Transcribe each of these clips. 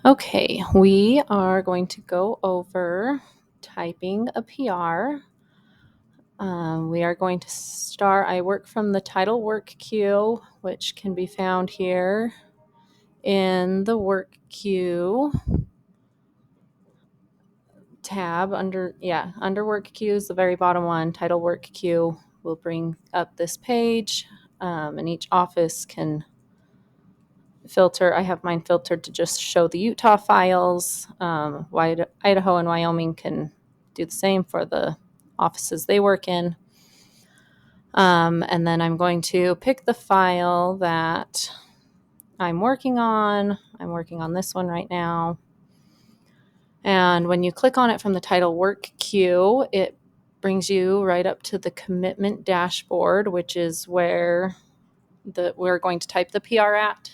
Okay, we are going to go over typing a PR. We are going to start. I work from the title work queue, which can be found here in the work queue tab under work queues, the very bottom one, title work queue will bring up this page, and each office can filter. I have mine filtered to just show the Utah files. Idaho and Wyoming can do the same for the offices they work in. And then I'm going to pick the file that I'm working on. I'm working on this one right now. And when you click on it from the title work queue, it brings you right up to the commitment dashboard, which is where we're going to type the PR at.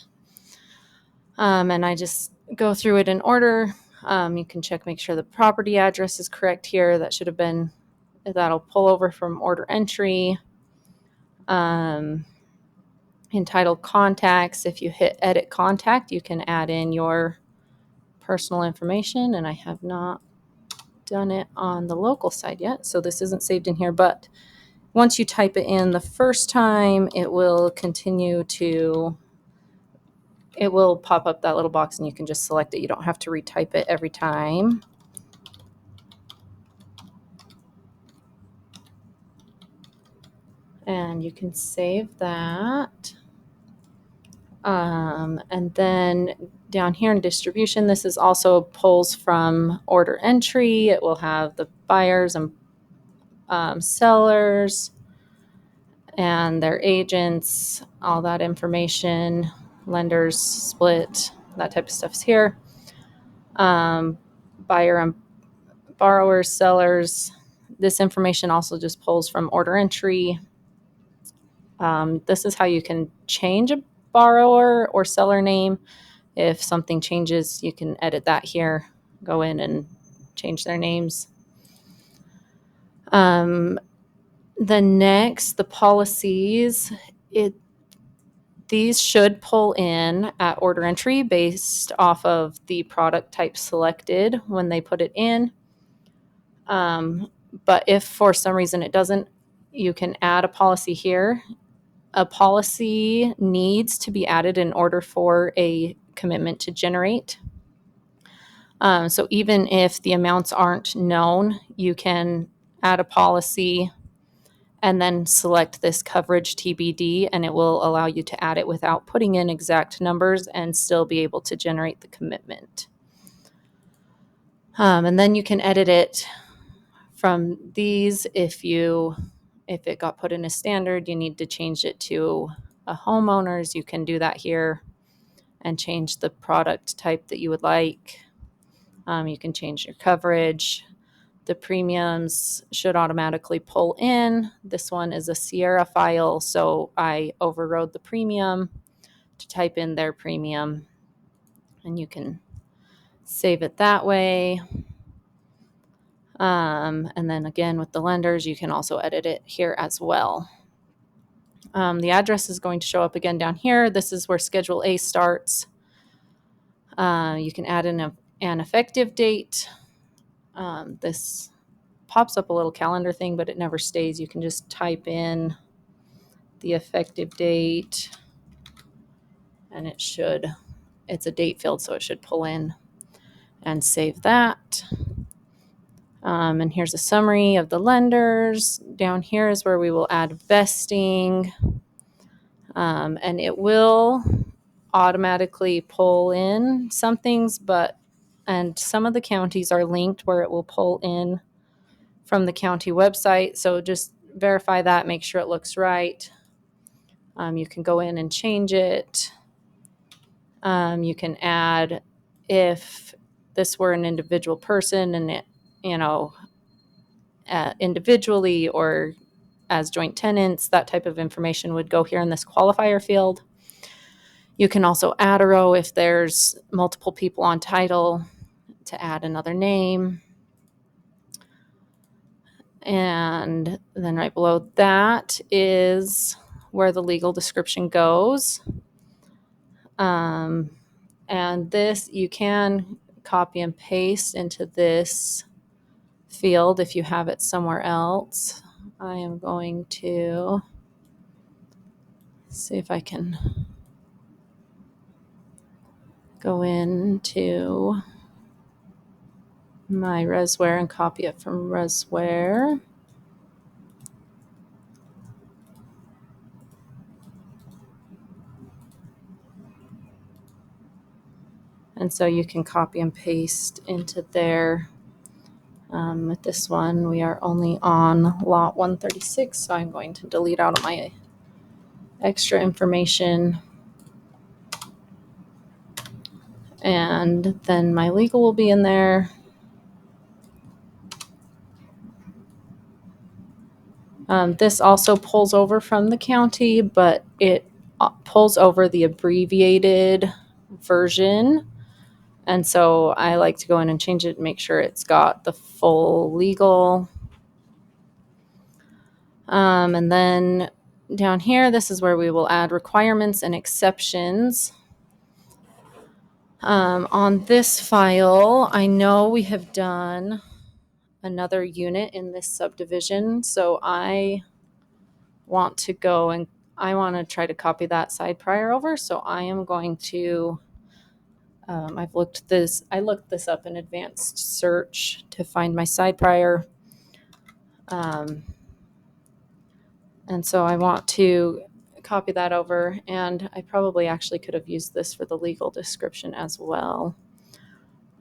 And I just go through it in order. You can make sure the property address is correct here. That'll pull over from order entry. Entitled contacts, if you hit edit contact, you can add in your personal information, and I have not done it on the local side yet, so this isn't saved in here, but once you type it in the first time, it will pop up that little box and you can just select it. You don't have to retype it every time. And you can save that. And then down here in distribution, this is also pulls from order entry. It will have the buyers and sellers and their agents, all that information, lenders, split, that type of stuff's here. Buyer and borrowers, sellers. This information also just pulls from order entry. This is how you can change a borrower or seller name. If something changes, you can edit that here, go in and change their names. The policies, these should pull in at order entry based off of the product type selected when they put it in. But if for some reason it doesn't, you can add a policy here. A policy needs to be added in order for a commitment to generate. So even if the amounts aren't known, you can add a policy and then select this coverage TBD, and it will allow you to add it without putting in exact numbers and still be able to generate the commitment. And then you can edit it from these. If it got put in a standard, you need to change it to a homeowner's, you can do that here and change the product type that you would like. You can change your coverage. The premiums should automatically pull in. This one is a Sierra file, so I overrode the premium to type in their premium, and you can save it that way. And then again, with the lenders, you can also edit it here as well. The address is going to show up again down here. This is where Schedule A starts. You can add in an effective date. This pops up a little calendar thing, but it never stays. You can just type in the effective date, and it's a date field, so it should pull in and save that. And here's a summary of the lenders. Down here is where we will add vesting, and it will automatically pull in some things, and some of the counties are linked where it will pull in from the county website. So just verify that, make sure it looks right. You can go in and change it. You can add if this were an individual person and it, individually or as joint tenants, that type of information would go here in this qualifier field. You can also add a row if there's multiple people on title to add another name. And then right below that is where the legal description goes. And this you can copy and paste into this field if you have it somewhere else. I am going to see if I can go into my Resware and copy it from Resware. And so you can copy and paste into there. With this one, we are only on lot 136, so I'm going to delete out of my extra information. And then my legal will be in there. This also pulls over from the county, but it pulls over the abbreviated version. And so I like to go in and change it and make sure it's got the full legal. And then down here, this is where we will add requirements and exceptions. On this file, I know we have done another unit in this subdivision, so I want to go and I want to try to copy that side prior over. So I am going to, I looked this up in advanced search to find my side prior. And so I want to copy that over, and I probably actually could have used this for the legal description as well.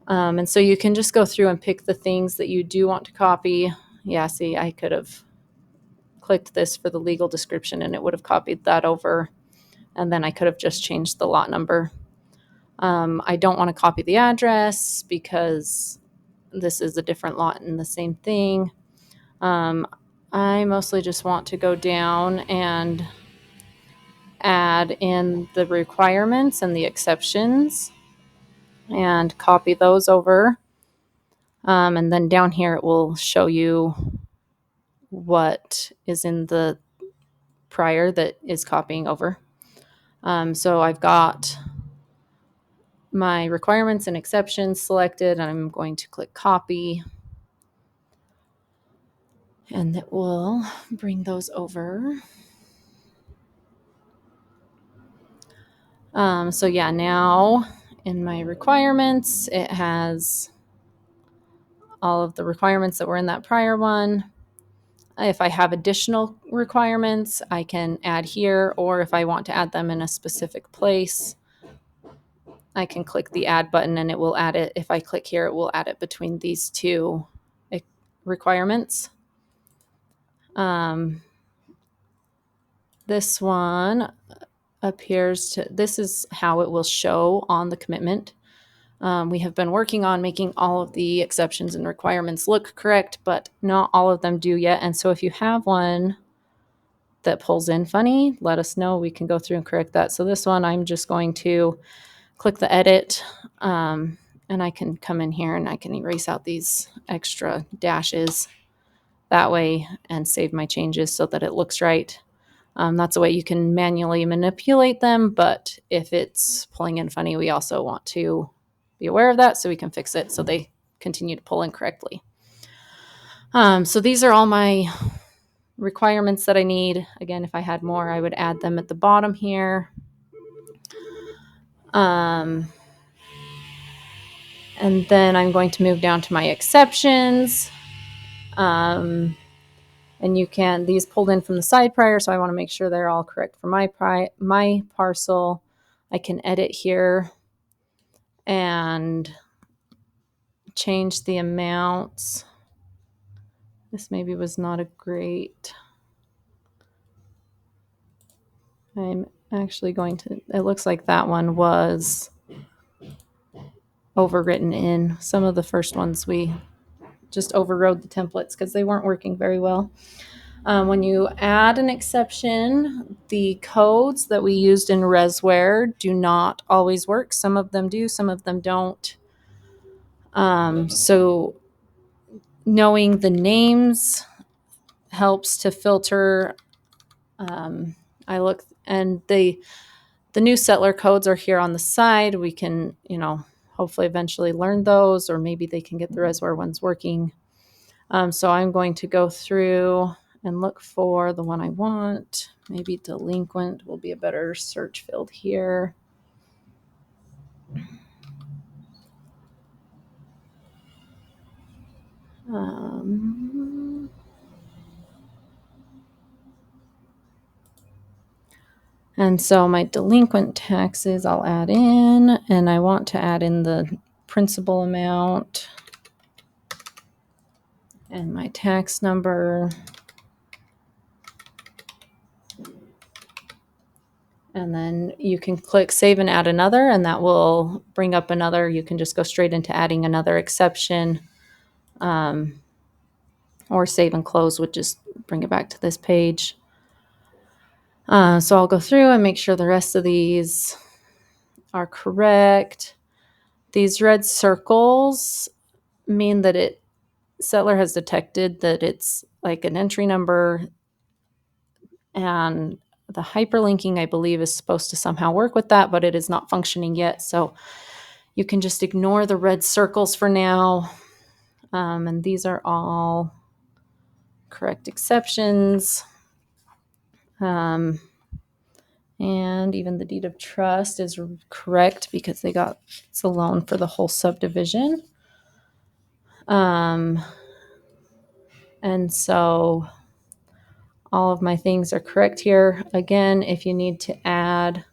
And so you can just go through and pick the things that you do want to copy. Yeah, see, I could have clicked this for the legal description and it would have copied that over. And then I could have just changed the lot number. I don't want to copy the address because this is a different lot in the same thing. I mostly just want to go down and add in the requirements and the exceptions and copy those over. And then down here it will show you what is in the prior that is copying over. So I've got my requirements and exceptions selected, and I'm going to click copy. And that will bring those over. So yeah, now in my requirements, it has all of the requirements that were in that prior one. If I have additional requirements, I can add here, or if I want to add them in a specific place, I can click the add button and it will add it. If I click here, it will add it between these two requirements. This one appears to, this is how it will show on the commitment. We have been working on making all of the exceptions and requirements look correct, but not all of them do yet. And so if you have one that pulls in funny, let us know. We can go through and correct that. So this one, I'm just going to click the edit, and I can come in here and I can erase out these extra dashes that way and save my changes so that it looks right. That's a way you can manually manipulate them, but if it's pulling in funny, we also want to be aware of that so we can fix it so they continue to pull in correctly. So these are all my requirements that I need. Again, if I had more, I would add them at the bottom here. And then I'm going to move down to my exceptions. And you can, these pulled in from the side prior, so I want to make sure they're all correct for my parcel. I can edit here and change the amounts. This maybe was not a great, I'm actually going to, it looks like that one was overwritten in. Some of the first ones we just overrode the templates because they weren't working very well. When you add an exception, the codes that we used in Resware do not always work. Some of them do, some of them don't. So knowing the names helps to filter. I look, and the The new settler codes are here on the side. We can, hopefully eventually learn those, or maybe they can get the reservoir ones working. So I'm going to go through and look for the one I want. Maybe delinquent will be a better search field here. And so my delinquent taxes I'll add in, and I want to add in the principal amount and my tax number. And then you can click save and add another, and that will bring up another. You can just go straight into adding another exception, or save and close would just bring it back to this page. So I'll go through and make sure the rest of these are correct. These red circles mean that settler has detected that it's like an entry number, and the hyperlinking, I believe, is supposed to somehow work with that, but it is not functioning yet. So you can just ignore the red circles for now. And these are all correct exceptions. And even the deed of trust is correct because it's a loan for the whole subdivision. And so all of my things are correct here. Again, if you need to add,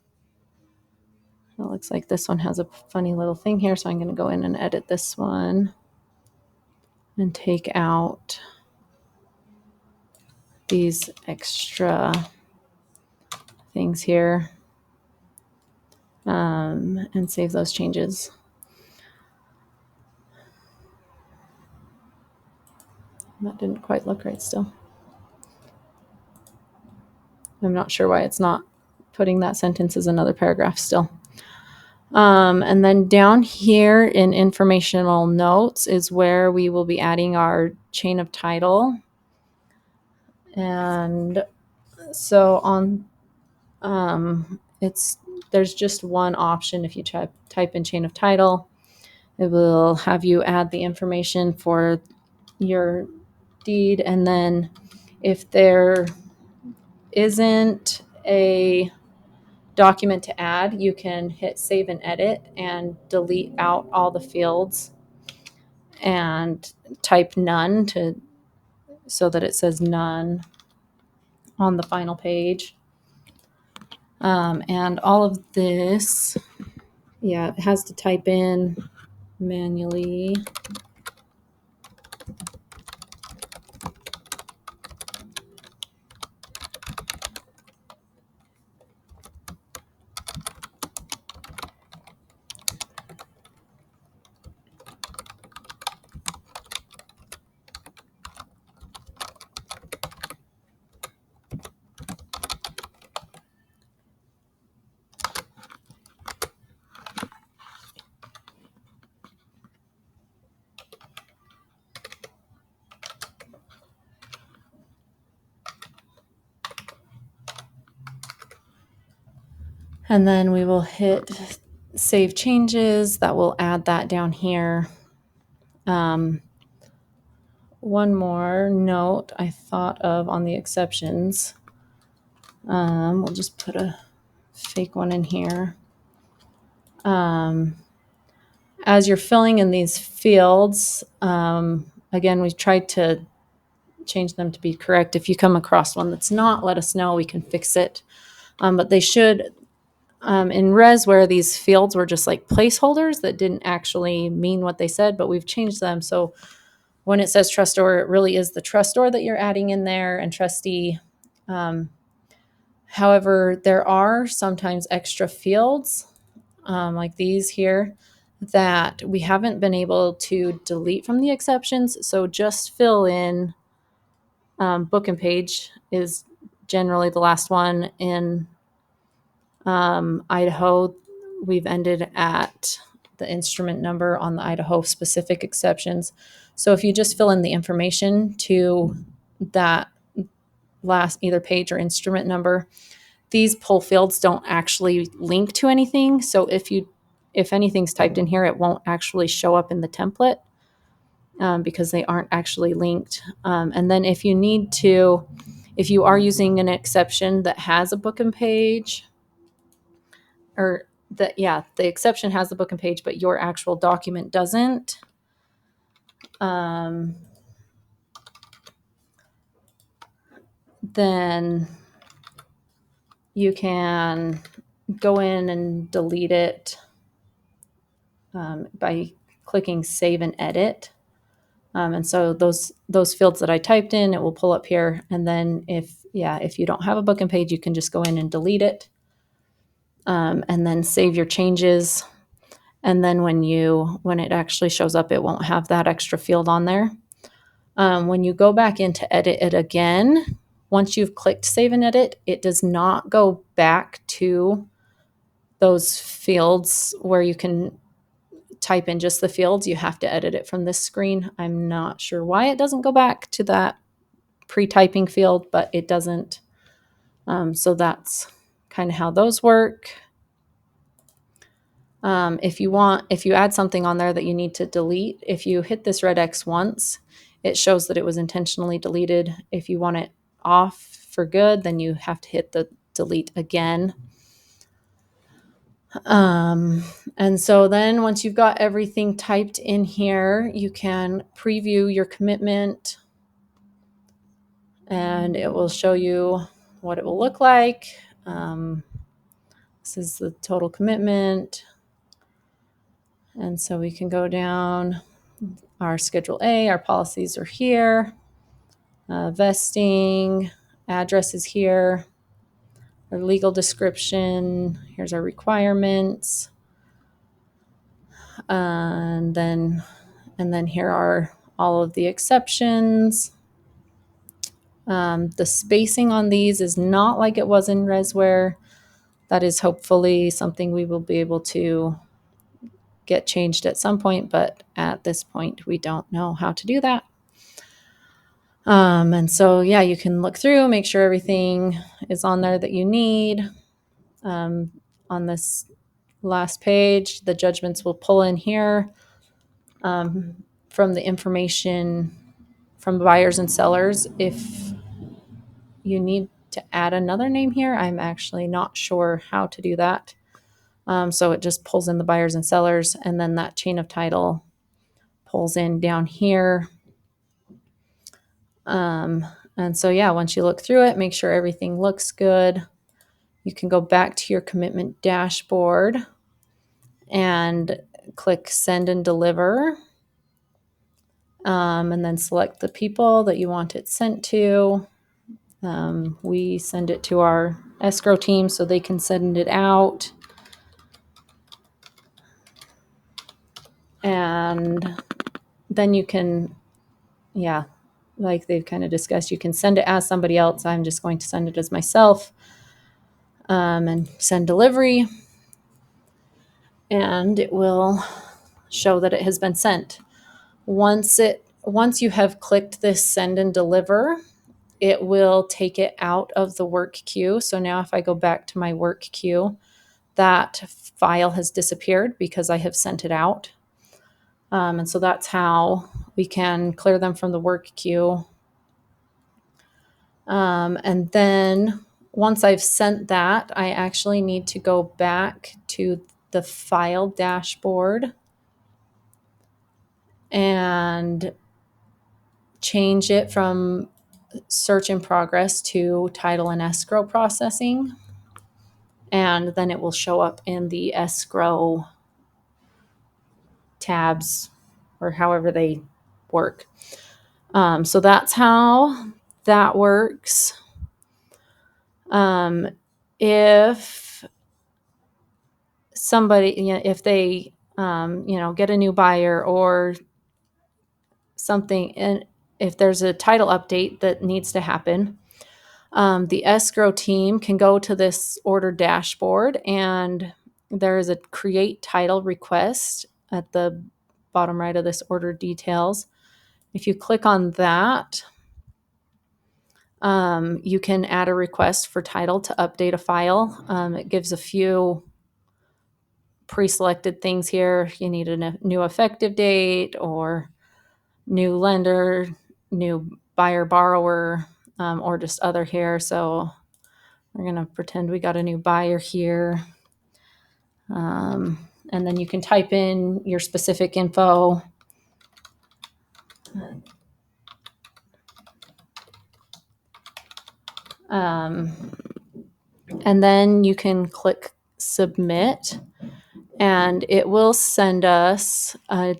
it looks like this one has a funny little thing here, so I'm going to go in and edit this one and take out these extra things here, and save those changes. That didn't quite look right still. I'm not sure why it's not putting that sentence as another paragraph still. And then down here in informational notes is where we will be adding our chain of title. And so there's just one option. If you type in chain of title, it will have you add the information for your deed. And then if there isn't a document to add, you can hit save and edit and delete out all the fields and type none so that it says none on the final page. And all of this, it has to type in manually. And then we will hit save changes. That will add that down here. One more note I thought of on the exceptions. We'll just put a fake one in here. As you're filling in these fields, again, we've tried to change them to be correct. If you come across one that's not, let us know. We can fix it. But they should, in res where these fields were just like placeholders that didn't actually mean what they said, but we've changed them. So when it says trustor, it really is the trustor that you're adding in there, and trustee. However, there are sometimes extra fields like these here that we haven't been able to delete from the exceptions. So just fill in book and page is generally the last one. In Idaho, we've ended at the instrument number on the Idaho specific exceptions. So if you just fill in the information to that last either page or instrument number, these pull fields don't actually link to anything. So if anything's typed in here, it won't actually show up in the template because they aren't actually linked. And then if you are using an exception that has a book and page, or the exception has the book and page, but your actual document doesn't, then you can go in and delete it by clicking save and edit. And so those fields that I typed in, it will pull up here. And then if you don't have a book and page, you can just go in and delete it, and then save your changes. And then when it actually shows up, it won't have that extra field on there. When you go back in to edit it again, once you've clicked save and edit, it does not go back to those fields where you can type in just the fields. You have to edit it from this screen. I'm not sure why it doesn't go back to that pre-typing field, but it doesn't. So that's kind of how those work. If you add something on there that you need to delete, if you hit this red X once, it shows that it was intentionally deleted. If you want it off for good, then you have to hit the delete again. And so then once you've got everything typed in here, you can preview your commitment, and it will show you what it will look like. This is the total commitment. And so we can go down our Schedule A, our policies are here. Vesting, address is here. Our legal description, here's our requirements. And then here are all of the exceptions. The spacing on these is not like it was in Resware. That is hopefully something we will be able to get changed at some point, but at this point, we don't know how to do that. And so, you can look through, make sure everything is on there that you need. On this last page, the judgments will pull in here from the information from buyers and sellers. If you need to add another name here, I'm actually not sure how to do that. So it just pulls in the buyers and sellers, and then that chain of title pulls in down here. And so, once you look through it, make sure everything looks good. You can go back to your commitment dashboard and click send and deliver. And then select the people that you want it sent to. We send it to our escrow team so they can send it out. And then you can, like they've kind of discussed, you can send it as somebody else. I'm just going to send it as myself, and send delivery. And it will show that it has been sent. Once you have clicked this send and deliver, it will take it out of the work queue. So now if I go back to my work queue, that file has disappeared because I have sent it out. And so that's how we can clear them from the work queue. And then once I've sent that, I actually need to go back to the file dashboard and change it from search in progress to title and escrow processing. And then it will show up in the escrow tabs, or however they work. So that's how that works. If somebody, if they, get a new buyer or something, and if there's a title update that needs to happen, the escrow team can go to this order dashboard, and there is a create title request at the bottom right of this order details. If you click on that, You can add a request for title to update a file. It gives a few pre-selected things here. You need a new effective date or new lender, new buyer borrower, or just other here. So we're going to pretend we got a new buyer here. And then you can type in your specific info. And then you can click submit, and it will send us a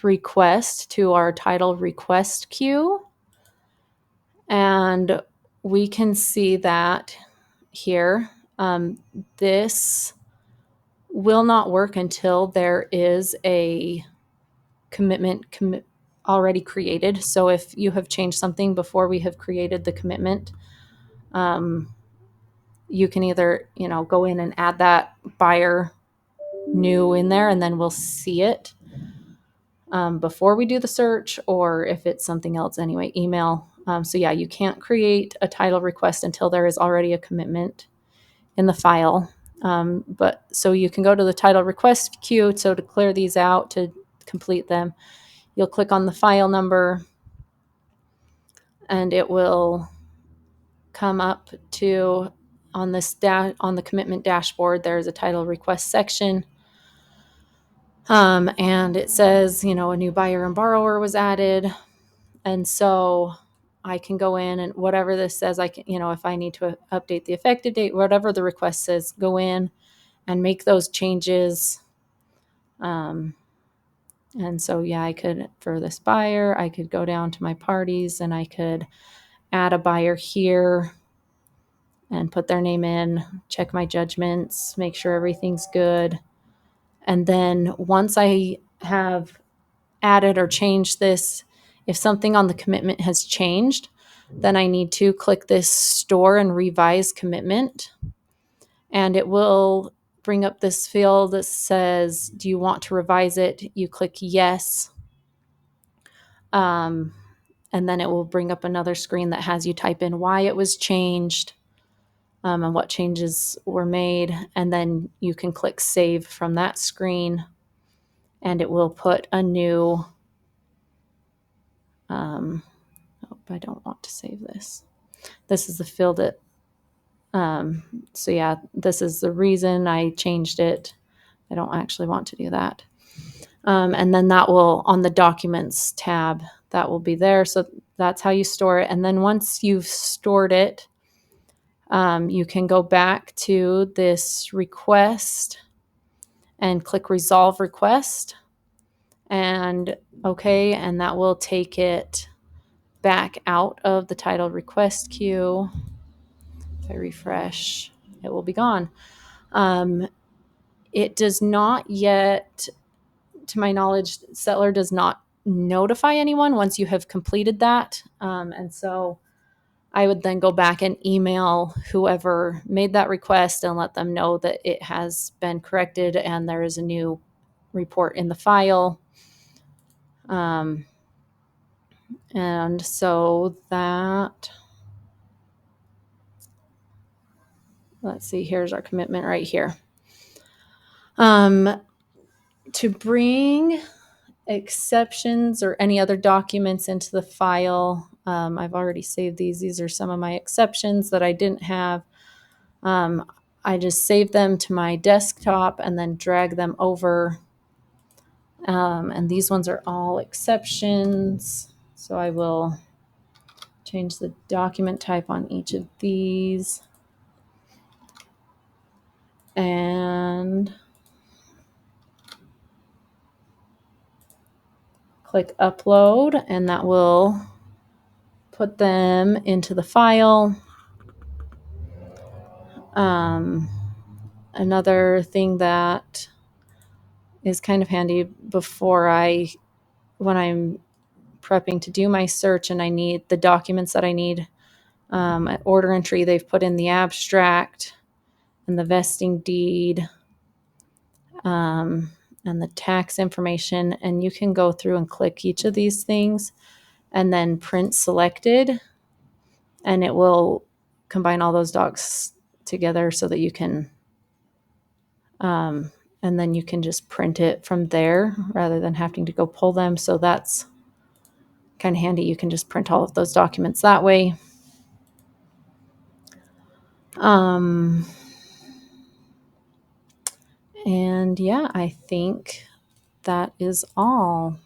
request to our title request queue. And we can see that here. This will not work until there is a commitment already created. So if you have changed something before we have created the commitment, you can either, go in and add that buyer new in there, and then we'll see it before we do the search, or if it's something else anyway, email. So yeah, you can't create a title request until there is already a commitment in the file. But so you can go to the title request queue. So to clear these out, to complete them, you'll click on the file number, and it will come up to on the commitment dashboard. There's a title request section. And it says, a new buyer and borrower was added. And so I can go in and whatever this says, I can, if I need to update the effective date, whatever the request says, go in and make those changes. And so, yeah, I could, for this buyer, I could go down to my parties and I could add a buyer here and put their name in, check my judgments, make sure everything's good. And then once I have added or changed this, if something on the commitment has changed, then I need to click this store and revise commitment. And it will bring up this field that says, do you want to revise it? You click yes. And then it will bring up another screen that has you type in why it was changed, and what changes were made. And then you can click save from that screen, and it will put a new, I don't want to save this. This is the field that, so yeah, this is the reason I changed it. I don't actually want to do that. And then that will, on the documents tab, that will be there. So that's how you store it. And then once you've stored it, you can go back to this request and click resolve request, and okay, and that will take it back out of the title request queue. If I refresh, it will be gone. It does not yet, to my knowledge, Settler does not notify anyone once you have completed that. And so I would then go back and email whoever made that request and let them know that it has been corrected and there is a new report in the file. And so that, let's see, here's our commitment right here. To bring exceptions or any other documents into the file, I've already saved these. These are some of my exceptions that I didn't have. I just saved them to my desktop and then drag them over. And these ones are all exceptions. So I will change the document type on each of these. And click upload, and that will put them into the file. Another thing that is kind of handy when I'm prepping to do my search and I need the documents that I need, at order entry, they've put in the abstract and the vesting deed, and the tax information, and you can go through and click each of these things and then print selected. and it will combine all those docs together so that you can, and then you can just print it from there rather than having to go pull them. So that's kind of handy. You can just print all of those documents that way. And yeah, I think that is all.